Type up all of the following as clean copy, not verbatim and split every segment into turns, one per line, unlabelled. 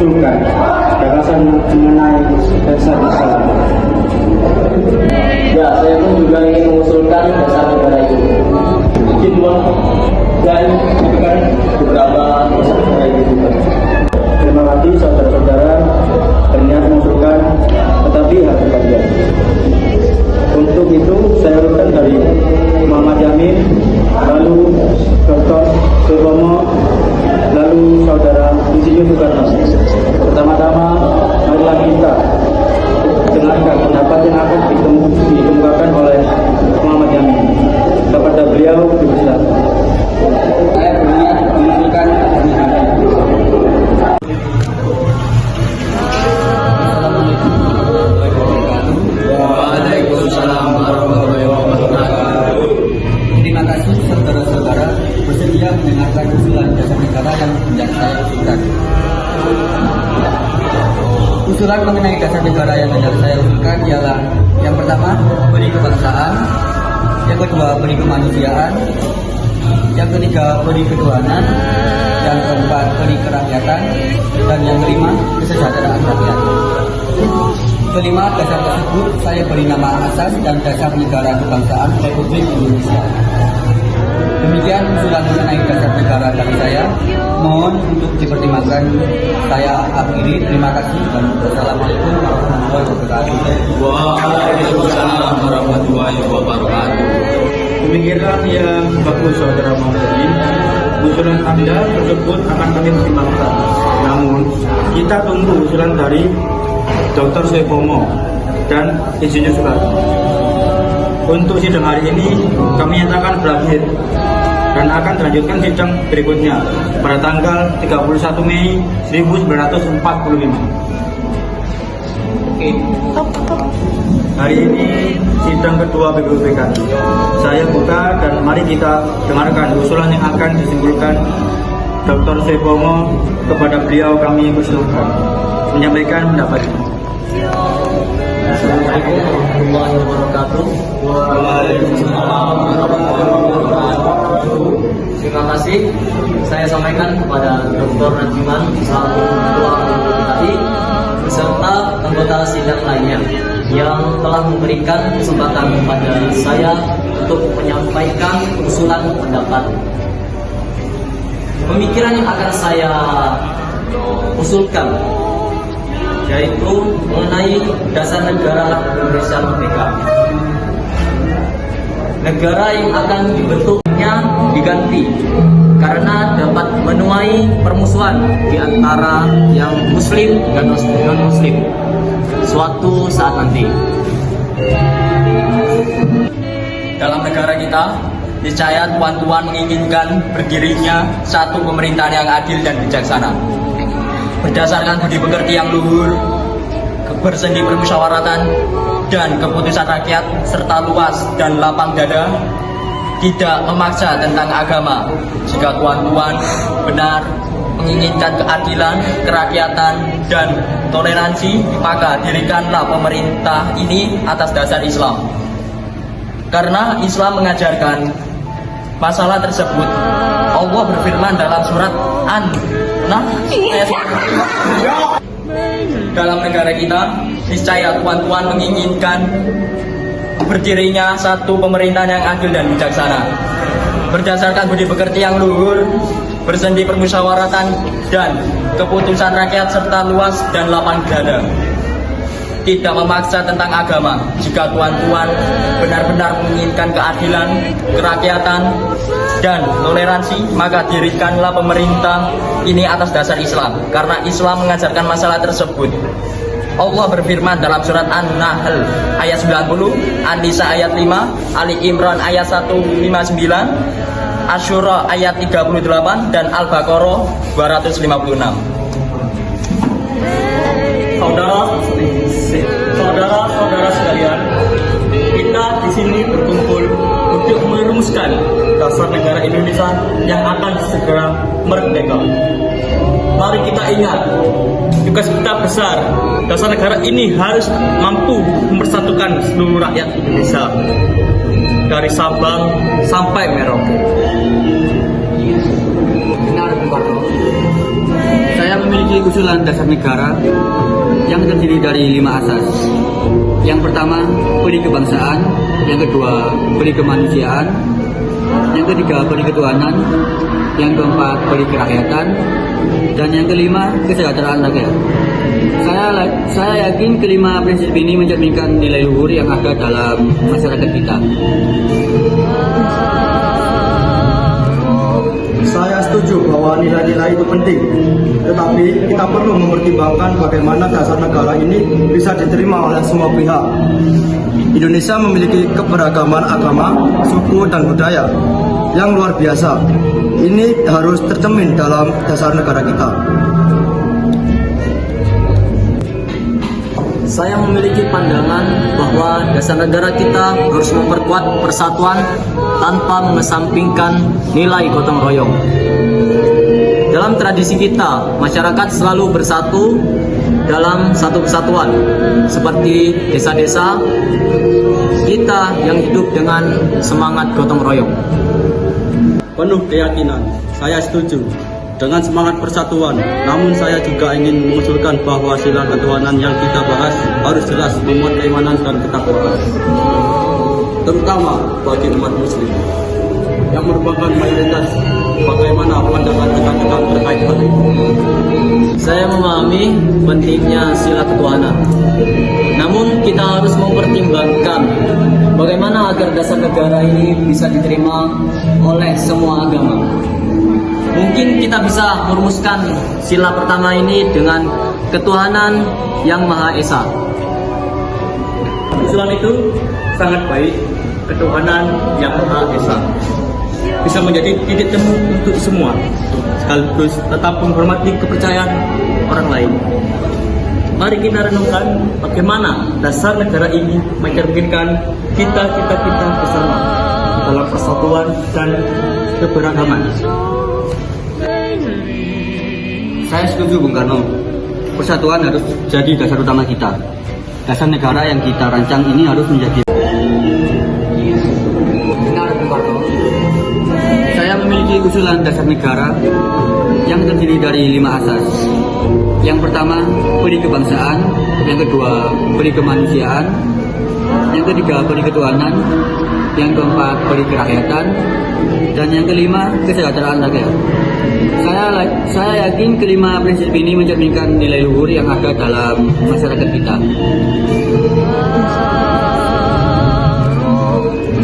mengusulkan gagasan mengenai dasar Islam.
Ya, saya pun juga ingin mengusulkan dasar negara itu. Izin Tuhan dan memberikan beberapa dasar negara itu juga.
Terima kasih saudara-saudara berniat mengusulkan, tetapi harus kajian. Untuk itu saya urutkan dari Muhammad Yamin, lalu Dr. Suromo, lalu saudara Insinyur Soekarno. Pertama-tama marilah kita dengarkan pendapat yang akan dikemukakan oleh Muhammad Yamin. Kepada beliau dipersilakan.
Saya berniat mengusulkan negara itu.
Waalaikumsalam warahmatullahi wabarakatuh.
Terima kasih saudara-saudara bersedia mendengarkan usulan dasar negara yang hendak saya usulkan. Usulan mengenai dasar negara yang hendak saya usulkan ialah: yang pertama, beri kebangsaan; yang kedua, beri kemanusiaan; yang ketiga, beri ketuhanan; yang keempat, beri kerakyatan; dan yang kelima, kesejahteraan rakyat. Kelima, dasar tersebut saya beri nama asas dan dasar negara kebangsaan Republik Indonesia. Demikian usulan mengenai dasar negara dari saya. Mohon untuk dipertimbangkan. Saya akhiri. Terima kasih dan wassalamualaikum warahmatullahi wabarakatuh.
Waalaikumsalam warahmatullahi wabarakatuh.
Demikianlah yang bagus saudara Muhammadin. Usulan Anda tersebut akan kami pertimbangkan. Namun kita tunggu usulan dari Dr. Suromo dan Insinyur Soekarno. Untuk sidang hari ini kami nyatakan berakhir dan akan dilanjutkan sidang berikutnya pada tanggal 31 Mei 1945. Oke. Hari ini sidang kedua BPUPK. Saya buka dan mari kita dengarkan usulan yang akan disimpulkan Dr. Suromo. Kepada beliau kami persilakan menyampaikan pendapatnya.
Assalamualaikum warahmatullahi wabarakatuh.
Waalaikumsalam warahmatullahi wabarakatuh.
Terima kasih saya sampaikan kepada Dr. Najiman selaku Ketua BPUPKI beserta anggota sidang lainnya yang telah memberikan kesempatan kepada saya untuk menyampaikan usulan pendapat. Pemikiran yang akan saya usulkan yaitu mengenai dasar negara Indonesia Merdeka. Negara yang akan dibentuknya diganti karena dapat menuai permusuhan di antara yang muslim dan non-muslim suatu saat nanti.
Dalam negara kita, niscaya tuan-tuan menginginkan berdirinya satu pemerintahan yang adil dan bijaksana, berdasarkan budi pekerti yang luhur, bersendi permusyawaratan, dan keputusan rakyat serta luas dan lapang dada, tidak memaksa tentang agama. Jika tuan-tuan benar menginginkan keadilan, kerakyatan, dan toleransi, maka dirikanlah pemerintah ini atas dasar Islam. Karena Islam mengajarkan masalah tersebut. Allah berfirman dalam surat An-Nahl ayat 1. Dalam negara kita, niscaya tuan-tuan menginginkan berdirinya satu pemerintahan yang adil dan bijaksana, berdasarkan budi pekerti yang luhur, bersendi permusyawaratan, dan keputusan rakyat serta luas dan lapang dada, tidak memaksa tentang agama. Jika tuan-tuan benar-benar menginginkan keadilan, kerakyatan, dan toleransi, maka dirikanlah pemerintah ini atas dasar Islam, karena Islam mengajarkan masalah tersebut. Allah berfirman dalam surat An-Nahl ayat 90, An-Nisa ayat 5, Ali Imran ayat 159, Asyura ayat 38, dan Al-Baqarah 256.
Saudara-saudara sekalian, kita di sini berkumpul untuk merumuskan dasar negara Indonesia yang akan segera merdeka. Mari kita ingat, tugas kita besar. Dasar negara ini harus mampu mempersatukan seluruh rakyat Indonesia dari Sabang sampai Merauke.
Benar, Bung Karno. Saya memiliki
usulan dasar negara yang terdiri dari 5 asas. Yang pertama, peri kebangsaan. Yang kedua, peri kemanusiaan. Yang ketiga, peri ketuhanan. Yang keempat, peri kerakyatan. Dan yang kelima, kesejahteraan rakyat. Saya yakin kelima prinsip ini mencerminkan nilai luhur yang ada dalam masyarakat kita.
Saya setuju bahwa nilai-nilai itu penting, tetapi kita perlu mempertimbangkan bagaimana dasar negara ini bisa diterima oleh semua pihak. Indonesia memiliki keberagaman agama, suku, dan budaya yang luar biasa. Ini harus tercermin dalam dasar negara kita.
Saya memiliki pandangan bahwa dasar negara kita harus memperkuat persatuan tanpa mengesampingkan nilai gotong royong. Dalam tradisi kita, masyarakat selalu bersatu dalam satu kesatuan, seperti desa-desa kita yang hidup dengan semangat gotong royong.
Penuh keyakinan, saya setuju dengan semangat persatuan. Namun saya juga ingin mengusulkan bahwa sila ketuhanan yang kita bahas harus jelas memuat keimanan dan ketakwaan, terutama bagi umat muslim yang merupakan mayoritas. Bagaimana pandangan rekan-rekan terkait hal itu?
Saya memahami pentingnya sila ketuhanan. Namun kita harus mempertimbangkan bagaimana agar dasar negara ini bisa diterima oleh semua agama. Mungkin kita bisa merumuskan sila pertama ini dengan ketuhanan yang Maha Esa.
Usulan itu sangat baik. Ketuhanan yang Maha Esa bisa menjadi titik temu untuk semua, sekaligus tetap menghormati kepercayaan orang lain. Mari kita renungkan bagaimana dasar negara ini mencerminkan cita-cita kita bersama dalam persatuan dan keberagaman.
Saya setuju Bung Karno. Persatuan harus jadi dasar utama kita. Dasar negara yang kita rancang ini harus menjadi.
Benar, Bung Karno.
Saya memiliki usulan dasar negara yang terdiri dari 5 asas. Yang pertama, peri kebangsaan. Yang kedua, peri kemanusiaan. Yang ketiga, peri ketuhanan. Yang keempat, peri kerakyatan. Dan yang kelima, kesejahteraan rakyat. Saya yakin kelima prinsip ini mencerminkan nilai luhur yang ada dalam masyarakat kita.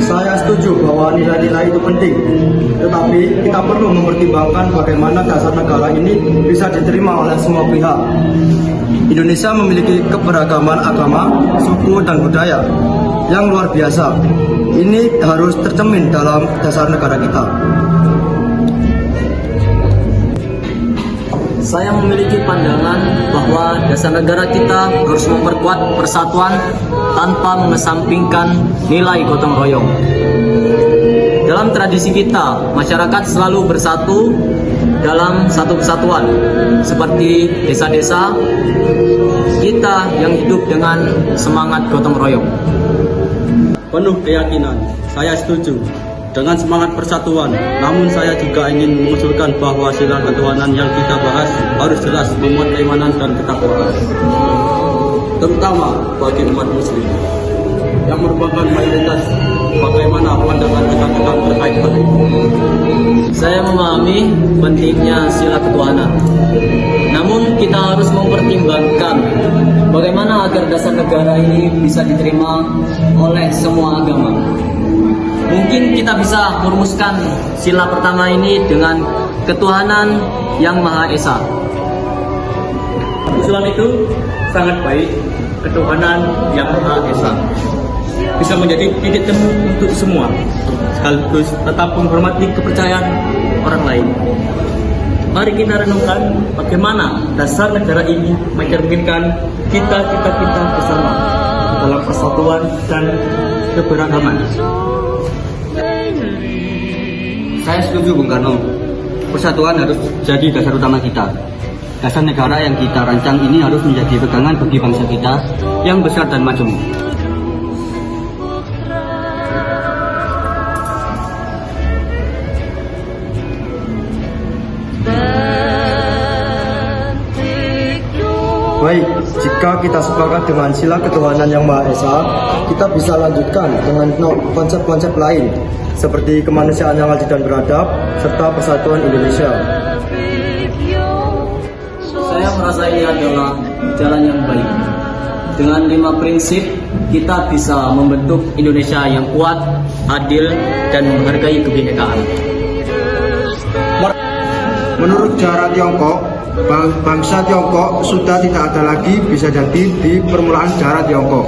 Saya setuju bahwa nilai-nilai itu penting, tetapi kita perlu mempertimbangkan bagaimana dasar negara ini bisa diterima oleh semua pihak. Indonesia memiliki keberagaman agama, suku, dan budaya yang luar biasa. Ini harus tercermin dalam dasar negara kita.
Saya memiliki pandangan bahwa dasar negara kita harus memperkuat persatuan tanpa mengesampingkan nilai gotong royong. Dalam tradisi kita, masyarakat selalu bersatu dalam satu kesatuan, seperti desa-desa kita yang hidup dengan semangat gotong royong.
Penuh keyakinan, saya setuju dengan semangat persatuan. Namun saya juga ingin mengusulkan bahwa sila ketuhanan yang kita bahas harus jelas memuat keimanan dan ketakwaan, terutama bagi umat muslim yang merupakan mayoritas. Bagaimana pandangan rekan-rekan terkait hal itu?
Saya memahami pentingnya sila ketuhanan. Namun kita harus mempertimbangkan bagaimana agar dasar negara ini bisa diterima oleh semua agama. Mungkin kita bisa merumuskan sila pertama ini dengan ketuhanan yang Maha Esa.
Usulan itu sangat baik. Ketuhanan yang Maha Esa bisa menjadi titik temu untuk semua, sekaligus tetap menghormati kepercayaan orang lain. Mari kita renungkan bagaimana dasar negara ini mencerminkan cita-cita kita bersama dalam persatuan dan keberagaman.
Saya setuju Bung Karno. Persatuan harus jadi dasar utama kita. Dasar negara yang kita rancang ini harus menjadi pegangan bagi bangsa kita yang besar dan majemuk.
Baik, jika kita sepakat dengan sila ketuhanan yang Maha Esa, kita bisa lanjutkan dengan konsep-konsep lain seperti kemanusiaan yang adil dan beradab serta persatuan Indonesia.
Saya merasa ini adalah jalan yang baik. Dengan 5 prinsip, kita bisa membentuk Indonesia yang kuat, adil, dan menghargai kebinekaan.
Menurut cara Tiongkok, bangsa Tiongkok sudah tidak ada lagi bisa jadi di permulaan sejarah Tiongkok.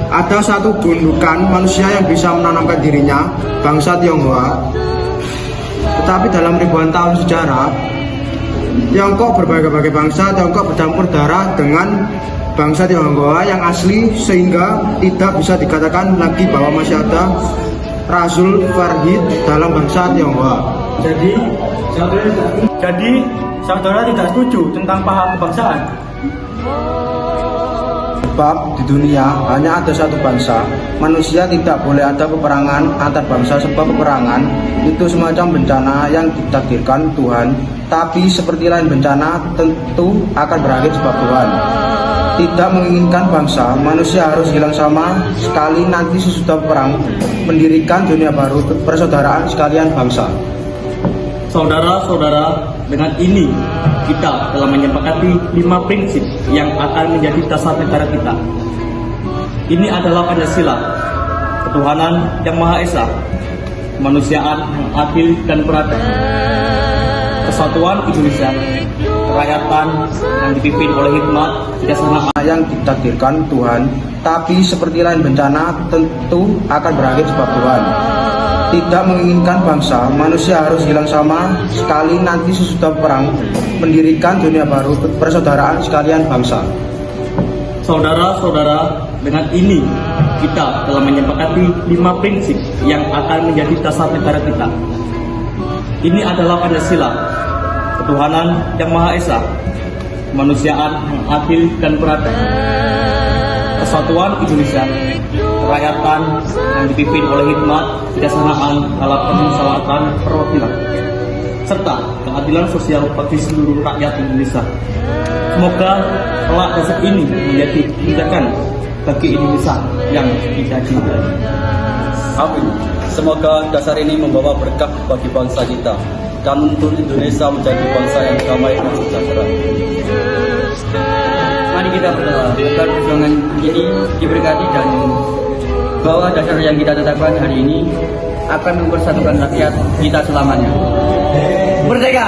Ada satu gundukan manusia yang bisa menanamkan dirinya, bangsa Tionghoa. Tetapi dalam ribuan tahun sejarah, Tiongkok berbagai-bagai bangsa, Tiongkok bercampur darah dengan bangsa Tionghoa yang asli sehingga tidak bisa dikatakan lagi bahwa masih ada Rasul Farhid dalam bangsa Tionghoa.
Jadi saudara tidak setuju tentang paham kebangsaan.
Sebab di dunia hanya ada satu bangsa, manusia tidak boleh ada peperangan antar bangsa sebab peperangan itu semacam bencana yang ditakdirkan Tuhan. Tapi seperti lain bencana tentu akan berakhir sebab Tuhan tidak menginginkan bangsa manusia harus hilang sama sekali nanti sesudah perang mendirikan dunia baru persaudaraan sekalian bangsa.
Saudara-saudara, dengan ini kita telah menyepakati 5 prinsip yang akan menjadi dasar negara kita. Ini adalah Pancasila, ketuhanan yang Maha Esa, kemanusiaan yang adil dan beradab, persatuan Indonesia, kerakyatan yang dipimpin oleh hikmat, kebijaksanaan
yang ditakdirkan Tuhan, tapi seperti lain bencana tentu akan berakhir sebab Tuhan tidak menginginkan bangsa manusia harus hilang sama sekali nanti sesudah perang mendirikan dunia baru persaudaraan sekalian bangsa.
Saudara-saudara, dengan ini kita telah menyepakati 5 prinsip yang akan menjadi dasar negara kita. Ini adalah Pancasila, ketuhanan yang Maha Esa, kemanusiaan yang adil dan beradab, persatuan Indonesia, kerakyatan yang dipimpin oleh hikmat, kebijaksanaan dalam permusyawaratan perwakilan, serta keadilan sosial bagi seluruh rakyat Indonesia. Semoga kelak dasar ini menjadi pijakan bagi Indonesia yang kita cintai.
Amin. Semoga dasar ini membawa berkah bagi bangsa kita dan menuntun Indonesia menjadi bangsa yang damai dan sejahtera. Mari kita berdoa agar perjuangan ini diberkati dan bahwa dasar yang kita tetapkan hari ini akan mempersatukan rakyat kita selamanya. Merdeka!